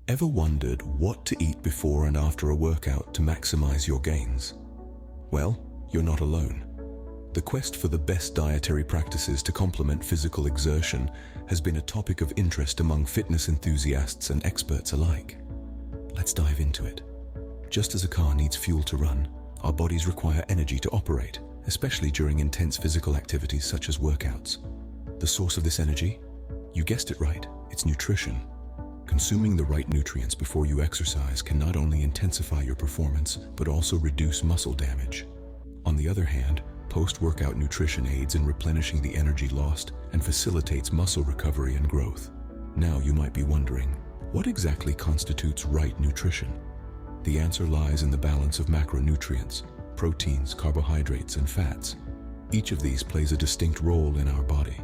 Ever wondered what to eat before and after a workout to maximize your gains? Well, you're not alone. The quest for the best dietary practices to complement physical exertion has been a topic of interest among fitness enthusiasts and experts alike. Let's dive into it. Just as a car needs fuel to run, our bodies require energy to operate, especially during intense physical activities such as workouts. The source of this energy? You guessed it right, it's nutrition. Consuming the right nutrients before you exercise can not only intensify your performance, but also reduce muscle damage. On the other hand, post-workout nutrition aids in replenishing the energy lost and facilitates muscle recovery and growth. Now you might be wondering, what exactly constitutes right nutrition? The answer lies in the balance of macronutrients, proteins, carbohydrates, and fats. Each of these plays a distinct role in our body.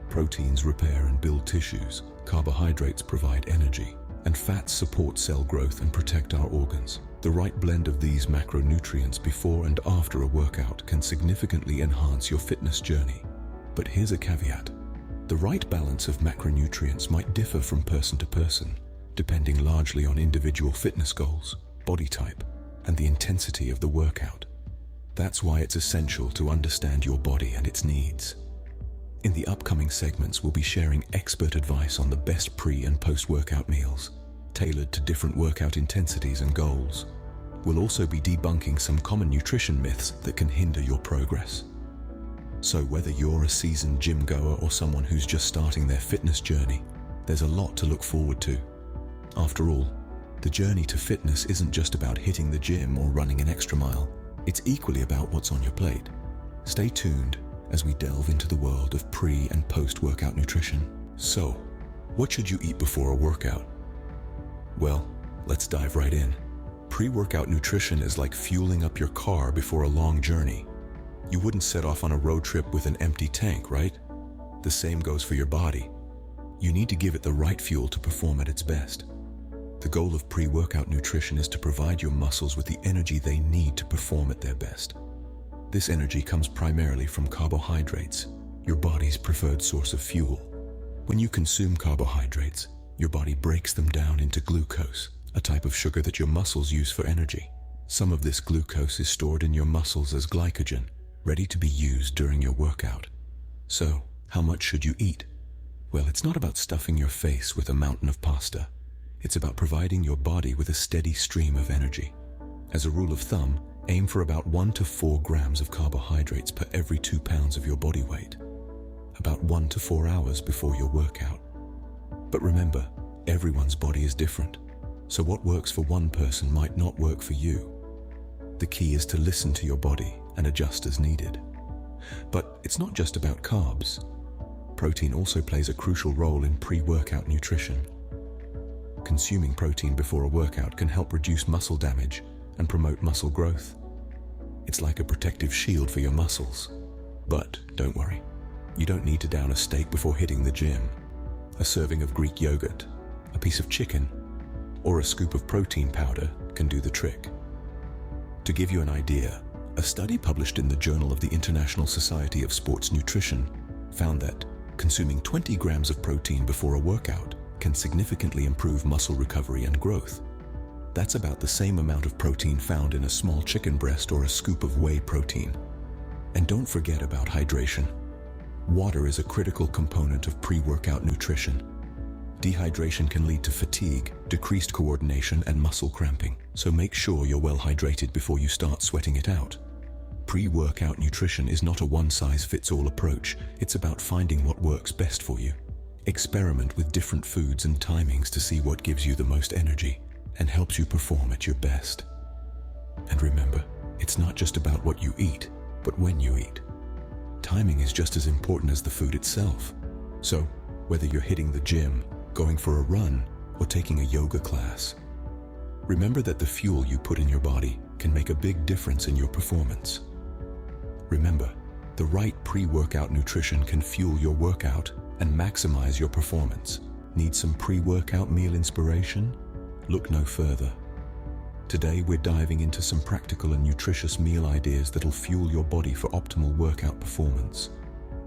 Proteins repair and build tissues, carbohydrates provide energy, and fats support cell growth and protect our organs. The right blend of these macronutrients before and after a workout can significantly enhance your fitness journey. But here's a caveat. The right balance of macronutrients might differ from person to person, depending largely on individual fitness goals, body type, and the intensity of the workout. That's why it's essential to understand your body and its needs. In the upcoming segments, we'll be sharing expert advice on the best pre- and post-workout meals, tailored to different workout intensities and goals. We'll also be debunking some common nutrition myths that can hinder your progress. So whether you're a seasoned gym goer or someone who's just starting their fitness journey, there's a lot to look forward to. After all, the journey to fitness isn't just about hitting the gym or running an extra mile. It's equally about what's on your plate. Stay tuned as we delve into the world of pre- and post-workout nutrition. So, what should you eat before a workout? Well, let's dive right in. Pre-workout nutrition is like fueling up your car before a long journey. You wouldn't set off on a road trip with an empty tank, right? The same goes for your body. You need to give it the right fuel to perform at its best. The goal of pre-workout nutrition is to provide your muscles with the energy they need to perform at their best. This energy comes primarily from carbohydrates, your body's preferred source of fuel. When you consume carbohydrates, your body breaks them down into glucose, a type of sugar that your muscles use for energy. Some of this glucose is stored in your muscles as glycogen, ready to be used during your workout. So, how much should you eat? Well, it's not about stuffing your face with a mountain of pasta. It's about providing your body with a steady stream of energy. As a rule of thumb, aim for about 1 to 4 grams of carbohydrates per every 2 pounds of your body weight, about 1 to 4 hours before your workout. But remember, everyone's body is different, so what works for one person might not work for you. The key is to listen to your body and adjust as needed. But it's not just about carbs. Protein also plays a crucial role in pre-workout nutrition. Consuming protein before a workout can help reduce muscle damage and promote muscle growth. It's like a protective shield for your muscles. But don't worry, you don't need to down a steak before hitting the gym. A serving of Greek yogurt, a piece of chicken, or a scoop of protein powder can do the trick. To give you an idea, a study published in the Journal of the International Society of Sports Nutrition found that consuming 20 grams of protein before a workout can significantly improve muscle recovery and growth. That's about the same amount of protein found in a small chicken breast or a scoop of whey protein. And don't forget about hydration. Water is a critical component of pre-workout nutrition. Dehydration can lead to fatigue, decreased coordination, and muscle cramping, so make sure you're well hydrated before you start sweating it out. Pre-workout nutrition is not a one-size-fits-all approach. It's about finding what works best for you. Experiment with different foods and timings to see what gives you the most energy and helps you perform at your best. And remember, it's not just about what you eat, but when you eat. Timing is just as important as the food itself. So, whether you're hitting the gym, going for a run, or taking a yoga class, remember that the fuel you put in your body can make a big difference in your performance. Remember, the right pre-workout nutrition can fuel your workout and maximize your performance. Need some pre-workout meal inspiration? Look no further. Today we're diving into some practical and nutritious meal ideas that'll fuel your body for optimal workout performance.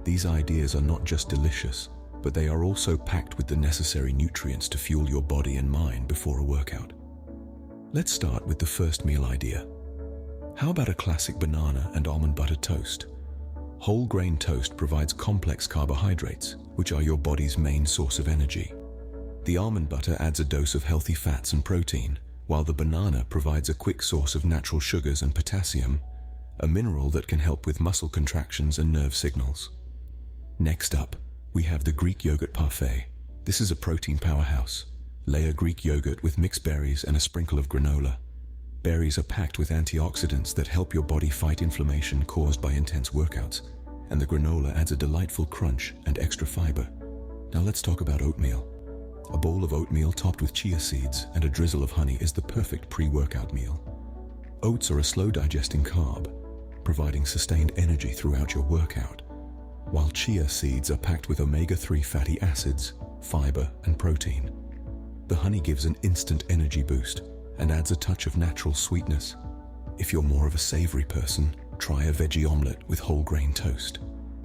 These ideas are not just delicious, but they are also packed with the necessary nutrients to fuel your body and mind before a workout. Let's start with the first meal idea. How about a classic banana and almond butter toast? Whole grain toast provides complex carbohydrates, which are your body's main source of energy. The almond butter adds a dose of healthy fats and protein, while the banana provides a quick source of natural sugars and potassium, a mineral that can help with muscle contractions and nerve signals. Next up, we have the Greek yogurt parfait. This is a protein powerhouse. Layer Greek yogurt with mixed berries and a sprinkle of granola. Berries are packed with antioxidants that help your body fight inflammation caused by intense workouts, and the granola adds a delightful crunch and extra fiber. Now let's talk about oatmeal. A bowl of oatmeal topped with chia seeds and a drizzle of honey is the perfect pre-workout meal. Oats are a slow-digesting carb, providing sustained energy throughout your workout, while chia seeds are packed with omega-3 fatty acids, fiber, and protein. The honey gives an instant energy boost and adds a touch of natural sweetness. If you're more of a savory person, try a veggie omelette with whole grain toast.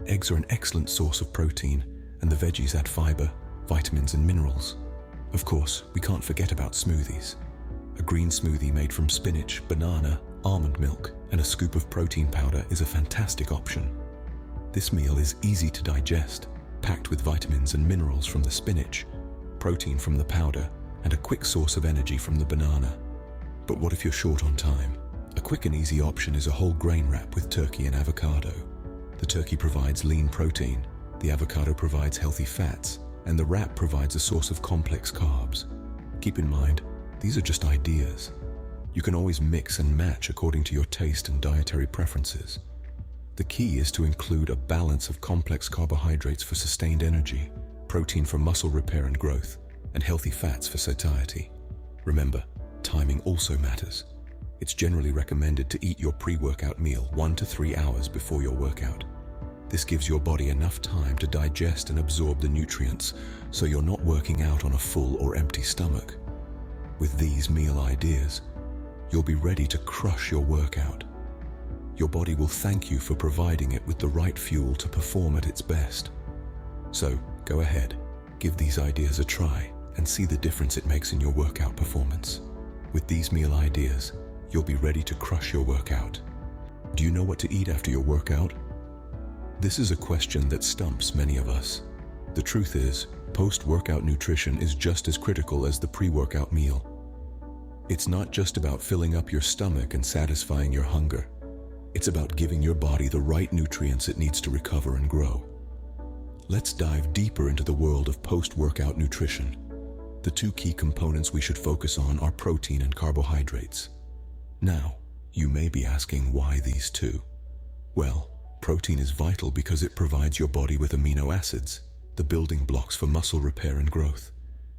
Eggs are an excellent source of protein, and the veggies add fiber, vitamins, and minerals. Of course, we can't forget about smoothies. A green smoothie made from spinach, banana, almond milk, and a scoop of protein powder is a fantastic option. This meal is easy to digest, packed with vitamins and minerals from the spinach, protein from the powder, and a quick source of energy from the banana. But what if you're short on time? A quick and easy option is a whole grain wrap with turkey and avocado. The turkey provides lean protein, the avocado provides healthy fats, and the wrap provides a source of complex carbs. Keep in mind, these are just ideas. You can always mix and match according to your taste and dietary preferences. The key is to include a balance of complex carbohydrates for sustained energy, protein for muscle repair and growth, and healthy fats for satiety. Remember, timing also matters. It's generally recommended to eat your pre-workout meal 1 to 3 hours before your workout. This gives your body enough time to digest and absorb the nutrients, so you're not working out on a full or empty stomach. With these meal ideas, you'll be ready to crush your workout. Your body will thank you for providing it with the right fuel to perform at its best. So, go ahead, give these ideas a try, and see the difference it makes in your workout performance. With these meal ideas, you'll be ready to crush your workout. Do you know what to eat after your workout? This is a question that stumps many of us. The truth is, post-workout nutrition is just as critical as the pre-workout meal. It's not just about filling up your stomach and satisfying your hunger. It's about giving your body the right nutrients it needs to recover and grow. Let's dive deeper into the world of post-workout nutrition. The two key components we should focus on are protein and carbohydrates. Now, you may be asking why these two? Well, protein is vital because it provides your body with amino acids, the building blocks for muscle repair and growth.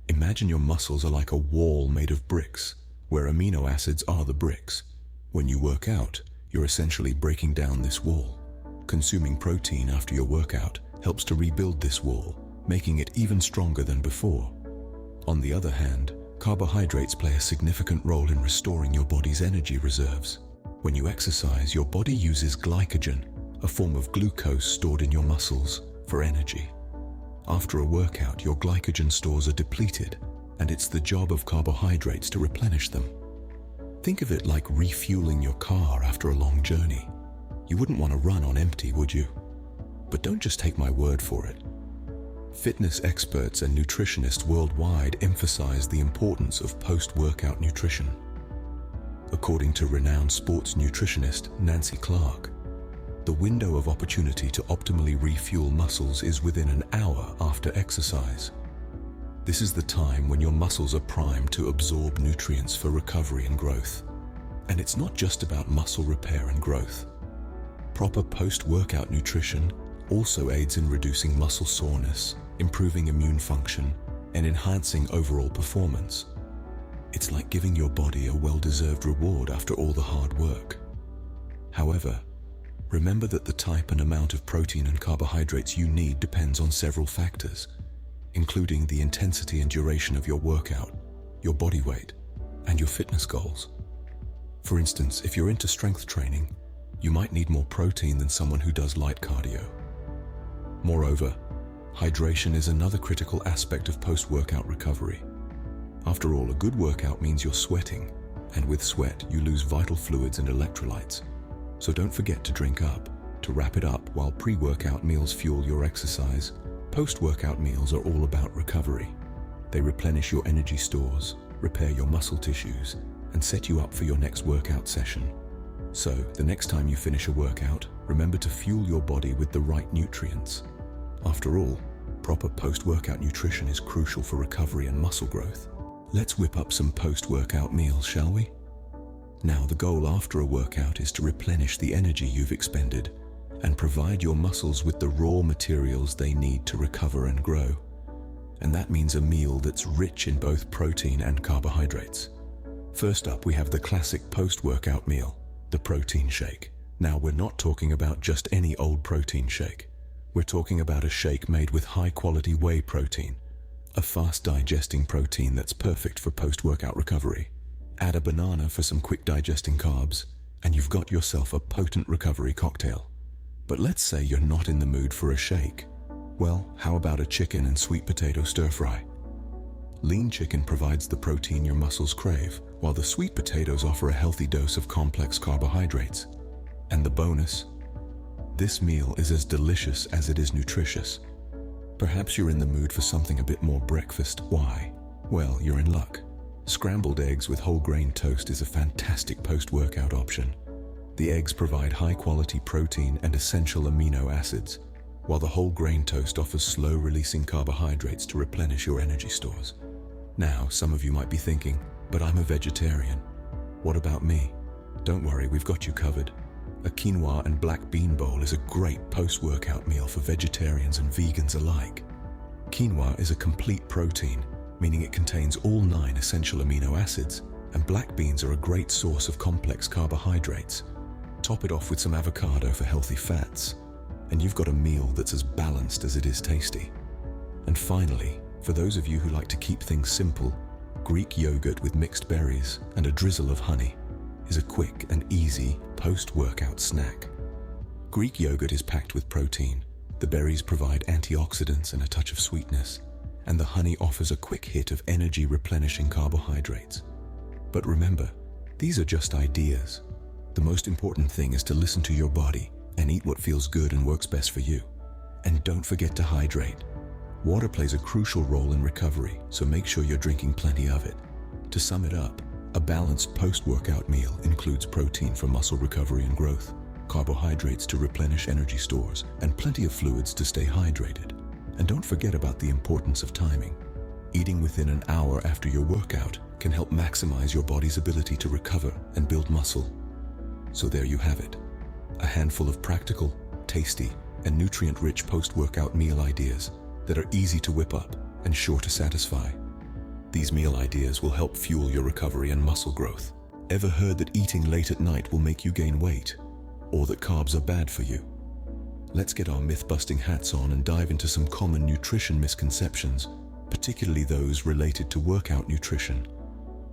Imagine your muscles are like a wall made of bricks, where amino acids are the bricks. When you work out, you're essentially breaking down this wall. Consuming protein after your workout helps to rebuild this wall, making it even stronger than before. On the other hand, carbohydrates play a significant role in restoring your body's energy reserves. When you exercise, your body uses glycogen, a form of glucose stored in your muscles, for energy. After a workout, your glycogen stores are depleted, and it's the job of carbohydrates to replenish them. Think of it like refueling your car after a long journey. You wouldn't want to run on empty, would you? But don't just take my word for it. Fitness experts and nutritionists worldwide emphasize the importance of post-workout nutrition. According to renowned sports nutritionist Nancy Clark, the window of opportunity to optimally refuel muscles is within an hour after exercise. This is the time when your muscles are primed to absorb nutrients for recovery and growth. And it's not just about muscle repair and growth. Proper post-workout nutrition also aids in reducing muscle soreness, improving immune function, and enhancing overall performance. It's like giving your body a well-deserved reward after all the hard work. However, remember that the type and amount of protein and carbohydrates you need depends on several factors, including the intensity and duration of your workout, your body weight, and your fitness goals. For instance, if you're into strength training, you might need more protein than someone who does light cardio. Moreover, Hydration is another critical aspect of post-workout recovery. After all, a good workout means you're sweating, and with sweat, you lose vital fluids and electrolytes. So don't forget to drink up. To wrap it up, while pre-workout meals fuel your exercise, post-workout meals are all about recovery. They replenish your energy stores, repair your muscle tissues, and set you up for your next workout session. So, the next time you finish a workout, remember to fuel your body with the right nutrients. After all, proper post-workout nutrition is crucial for recovery and muscle growth. Let's whip up some post-workout meals, shall we? Now, the goal after a workout is to replenish the energy you've expended and provide your muscles with the raw materials they need to recover and grow. And that means a meal that's rich in both protein and carbohydrates. First up, we have the classic post-workout meal, the protein shake. Now, we're not talking about just any old protein shake. We're talking about a shake made with high-quality whey protein, a fast-digesting protein that's perfect for post-workout recovery. Add a banana for some quick-digesting carbs, and you've got yourself a potent recovery cocktail. But let's say you're not in the mood for a shake. Well, how about a chicken and sweet potato stir-fry? Lean chicken provides the protein your muscles crave, while the sweet potatoes offer a healthy dose of complex carbohydrates. And the bonus? This meal is as delicious as it is nutritious. Perhaps you're in the mood for something a bit more breakfast. Why? Well, you're in luck. Scrambled eggs with whole grain toast is a fantastic post-workout option. The eggs provide high-quality protein and essential amino acids, while the whole grain toast offers slow-releasing carbohydrates to replenish your energy stores. Now, some of you might be thinking, but I'm a vegetarian. What about me? Don't worry, we've got you covered. A quinoa and black bean bowl is a great post-workout meal for vegetarians and vegans alike. Quinoa is a complete protein, meaning it contains all 9 essential amino acids, and black beans are a great source of complex carbohydrates. Top it off with some avocado for healthy fats, and you've got a meal that's as balanced as it is tasty. And finally, for those of you who like to keep things simple, Greek yogurt with mixed berries and a drizzle of honey is a quick and easy post-workout snack. Greek yogurt is packed with protein, the berries provide antioxidants and a touch of sweetness, and the honey offers a quick hit of energy-replenishing carbohydrates. But remember, these are just ideas. The most important thing is to listen to your body and eat what feels good and works best for you. And don't forget to hydrate. Water plays a crucial role in recovery, so make sure you're drinking plenty of it. To sum it up, a balanced post-workout meal includes protein for muscle recovery and growth, carbohydrates to replenish energy stores, and plenty of fluids to stay hydrated. And don't forget about the importance of timing. Eating within an hour after your workout can help maximize your body's ability to recover and build muscle. So there you have it, a handful of practical, tasty, and nutrient-rich post-workout meal ideas that are easy to whip up and sure to satisfy. These meal ideas will help fuel your recovery and muscle growth. Ever heard that eating late at night will make you gain weight, or that carbs are bad for you? Let's get our myth-busting hats on and dive into some common nutrition misconceptions, particularly those related to workout nutrition.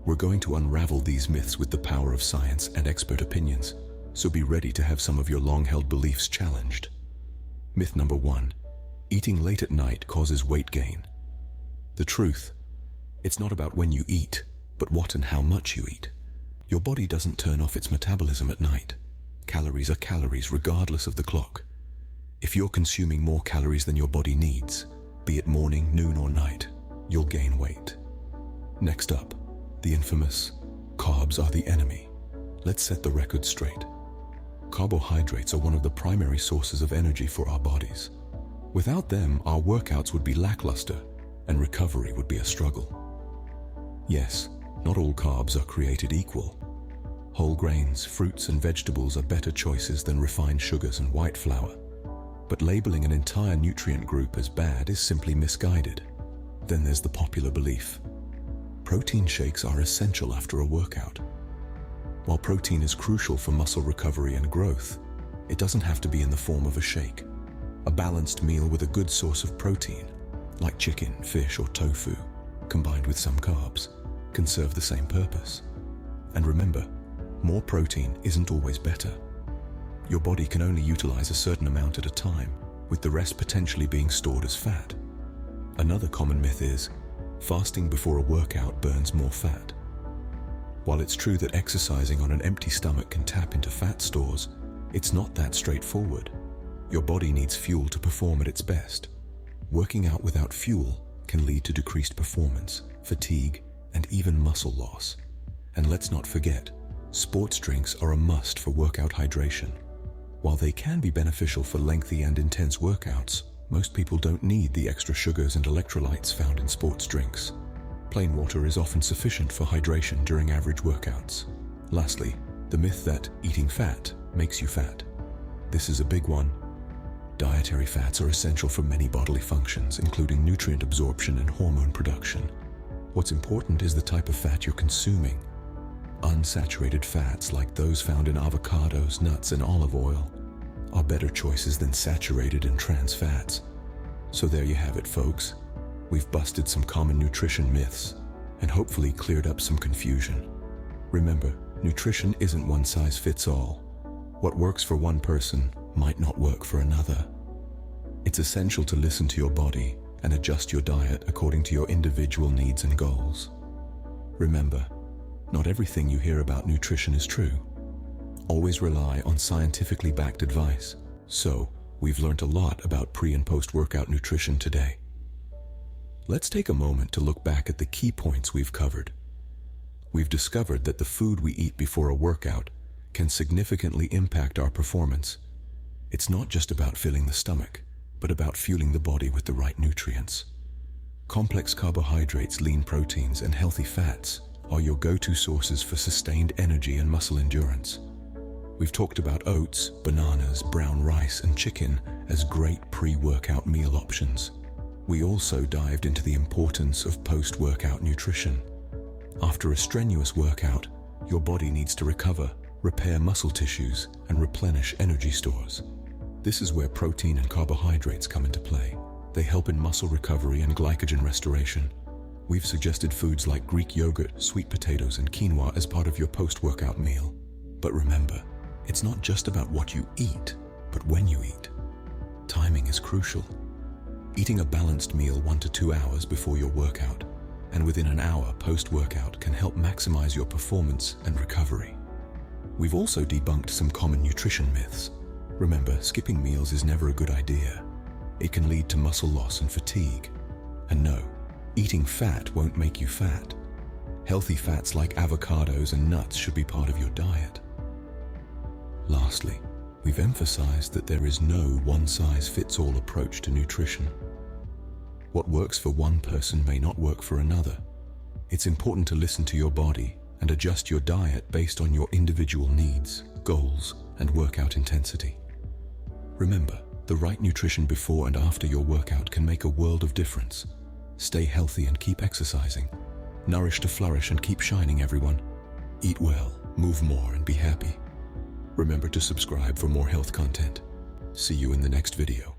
We're going to unravel these myths with the power of science and expert opinions, so be ready to have some of your long-held beliefs challenged. Myth number 1. Eating late at night causes weight gain. The truth: it's not about when you eat, but what and how much you eat. Your body doesn't turn off its metabolism at night. Calories are calories regardless of the clock. If you're consuming more calories than your body needs, be it morning, noon, or night, you'll gain weight. Next up, the infamous carbs are the enemy. Let's set the record straight. Carbohydrates are one of the primary sources of energy for our bodies. Without them, our workouts would be lackluster and recovery would be a struggle. Yes, not all carbs are created equal. Whole grains, fruits, and vegetables are better choices than refined sugars and white flour. But labeling an entire nutrient group as bad is simply misguided. Then there's the popular belief: protein shakes are essential after a workout. While protein is crucial for muscle recovery and growth, it doesn't have to be in the form of a shake. A balanced meal with a good source of protein, like chicken, fish, or tofu, combined with some carbs, can serve the same purpose. And remember, more protein isn't always better. Your body can only utilize a certain amount at a time, with the rest potentially being stored as fat. Another common myth is, fasting before a workout burns more fat. While it's true that exercising on an empty stomach can tap into fat stores, it's not that straightforward. Your body needs fuel to perform at its best. Working out without fuel can lead to decreased performance, fatigue, and even muscle loss. And let's not forget, sports drinks are a must for workout hydration. While they can be beneficial for lengthy and intense workouts, most people don't need the extra sugars and electrolytes found in sports drinks. Plain water is often sufficient for hydration during average workouts. Lastly, the myth that eating fat makes you fat. This is a big one. Dietary fats are essential for many bodily functions, including nutrient absorption and hormone production. What's important is the type of fat you're consuming. Unsaturated fats, like those found in avocados, nuts, and olive oil, are better choices than saturated and trans fats. So there you have it, folks. We've busted some common nutrition myths and hopefully cleared up some confusion. Remember, nutrition isn't one size fits all. What works for one person might not work for another. It's essential to listen to your body and adjust your diet according to your individual needs and goals. Remember, not everything you hear about nutrition is true. Always rely on scientifically backed advice. So, we've learned a lot about pre- and post-workout nutrition today. Let's take a moment to look back at the key points we've covered. We've discovered that the food we eat before a workout can significantly impact our performance. It's not just about filling the stomach, but about fueling the body with the right nutrients. Complex carbohydrates, lean proteins, and healthy fats are your go-to sources for sustained energy and muscle endurance. We've talked about oats, bananas, brown rice, and chicken as great pre-workout meal options. We also dived into the importance of post-workout nutrition. After a strenuous workout, your body needs to recover, repair muscle tissues, and replenish energy stores. This is where protein and carbohydrates come into play. They help in muscle recovery and glycogen restoration. We've suggested foods like Greek yogurt, sweet potatoes, and quinoa as part of your post-workout meal. But remember, it's not just about what you eat, but when you eat. Timing is crucial. Eating a balanced meal 1 to 2 hours before your workout and within an hour post-workout can help maximize your performance and recovery. We've also debunked some common nutrition myths. Remember, skipping meals is never a good idea. It can lead to muscle loss and fatigue. And no, eating fat won't make you fat. Healthy fats like avocados and nuts should be part of your diet. Lastly, we've emphasized that there is no one-size-fits-all approach to nutrition. What works for one person may not work for another. It's important to listen to your body and adjust your diet based on your individual needs, goals, and workout intensity. Remember, the right nutrition before and after your workout can make a world of difference. Stay healthy and keep exercising. Nourish to flourish and keep shining, everyone. Eat well, move more, and be happy. Remember to subscribe for more health content. See you in the next video.